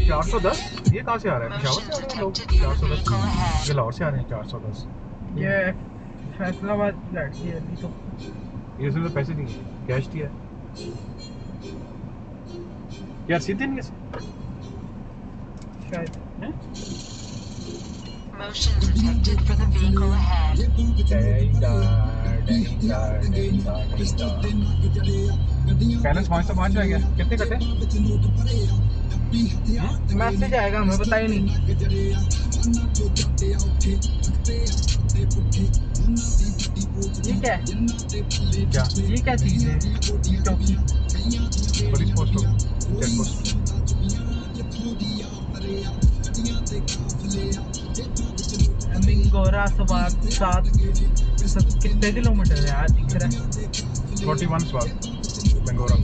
410 ये कहाँ से आ रहा है? पेशावर से आ रहे हैं लोग 410 ये लाहौर से आ रहे हैं 410 ये फैसलाबाद की गाड़ी है अभी तो ये उसने पैसे दिए कैश दिया यार सीधे नहीं है शायद Motion detected for the vehicle ahead. Balance 5 आ गया कितने कटे मैसेज आएगा हमें पता ही नहीं ये क्या है क्या ये क्या चीज है टोपी पुलिस पोस्ट हो चेक पोस्ट मिंगोरा स्वात 7 कितने किलोमीटर है यार दिख रहा है 41 स्वात बेंगोरा